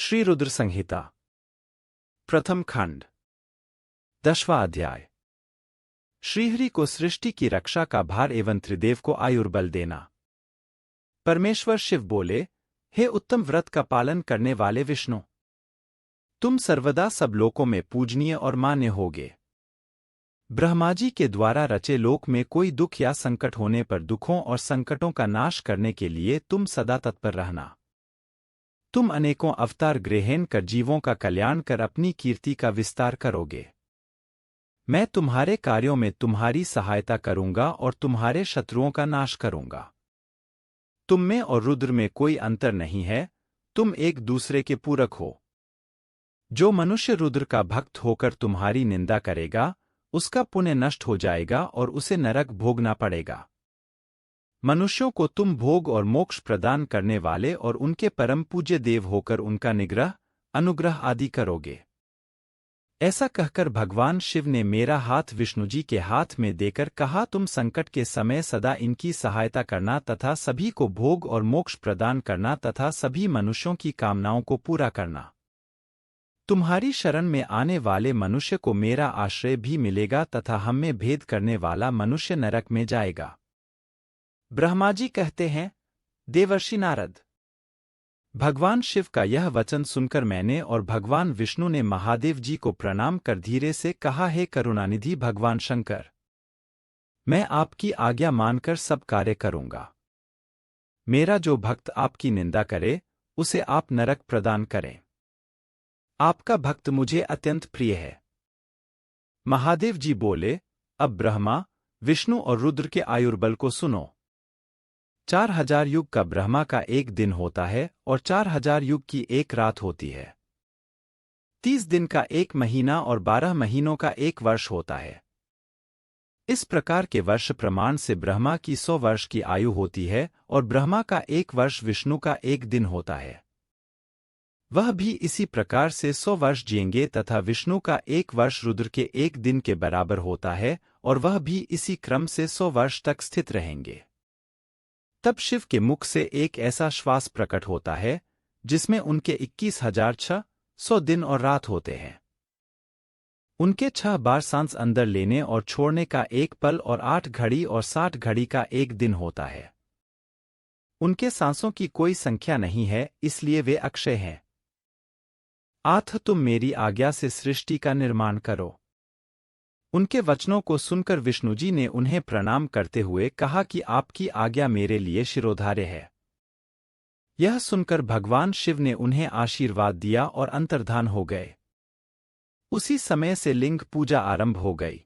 श्री रुद्र संहिता प्रथम खंड 10वां अध्याय। श्रीहरि को सृष्टि की रक्षा का भार एवं त्रिदेव को आयुर्बल देना। परमेश्वर शिव बोले, हे उत्तम व्रत का पालन करने वाले विष्णु, तुम सर्वदा सब लोकों में पूजनीय और मान्य होगे। ब्रह्माजी के द्वारा रचे लोक में कोई दुख या संकट होने पर दुखों और संकटों का नाश करने के लिए तुम सदा तत्पर रहना। तुम अनेकों अवतार ग्रहण कर जीवों का कल्याण कर अपनी कीर्ति का विस्तार करोगे। मैं तुम्हारे कार्यों में तुम्हारी सहायता करूंगा और तुम्हारे शत्रुओं का नाश करूंगा। तुम में और रुद्र में कोई अंतर नहीं है, तुम एक दूसरे के पूरक हो। जो मनुष्य रुद्र का भक्त होकर तुम्हारी निंदा करेगा, उसका पुण्य नष्ट हो जाएगा और उसे नरक भोगना पड़ेगा। मनुष्यों को तुम भोग और मोक्ष प्रदान करने वाले और उनके परम पूज्य देव होकर उनका निग्रह, अनुग्रह आदि करोगे। ऐसा कहकर भगवान शिव ने मेरा हाथ विष्णुजी के हाथ में देकर कहा, तुम संकट के समय सदा इनकी सहायता करना तथा सभी को भोग और मोक्ष प्रदान करना तथा सभी मनुष्यों की कामनाओं को पूरा करना। तुम्हारी शरण में आने वाले मनुष्य को मेरा आश्रय भी मिलेगा तथा हम में भेद करने वाला मनुष्य नरक में जाएगा। ब्रह्माजी कहते हैं, देवर्षि नारद, भगवान शिव का यह वचन सुनकर मैंने और भगवान विष्णु ने महादेव जी को प्रणाम कर धीरे से कहा, हे करुणानिधि भगवान शंकर, मैं आपकी आज्ञा मानकर सब कार्य करूंगा। मेरा जो भक्त आपकी निंदा करे, उसे आप नरक प्रदान करें। आपका भक्त मुझे अत्यंत प्रिय है। महादेव जी बोले, अब ब्रह्मा, विष्णु और रुद्र के आयुर्बल को सुनो। 4000 युग का ब्रह्मा का एक दिन होता है और 4000 युग की एक रात होती है। 30 दिन का एक महीना और 12 महीनों का एक वर्ष होता है। इस प्रकार के वर्ष प्रमाण से ब्रह्मा की 100 वर्ष की आयु होती है और ब्रह्मा का एक वर्ष विष्णु का एक दिन होता है। वह भी इसी प्रकार से 100 वर्ष जिएंगे तथा विष्णु का एक वर्ष रुद्र के एक दिन के बराबर होता है और वह भी इसी क्रम से 100 वर्ष तक स्थित रहेंगे। तब शिव के मुख से एक ऐसा श्वास प्रकट होता है जिसमें उनके 21,600 दिन और रात होते हैं। उनके 6 बार सांस अंदर लेने और छोड़ने का एक पल और 8 घड़ी और 60 घड़ी का एक दिन होता है। उनके सांसों की कोई संख्या नहीं है, इसलिए वे अक्षय हैं। आथ तुम मेरी आज्ञा से सृष्टि का निर्माण करो। उनके वचनों को सुनकर विष्णुजी ने उन्हें प्रणाम करते हुए कहा कि आपकी आज्ञा मेरे लिए शिरोधार्य है। यह सुनकर भगवान शिव ने उन्हें आशीर्वाद दिया और अंतर्धान हो गए। उसी समय से लिंग पूजा आरंभ हो गई।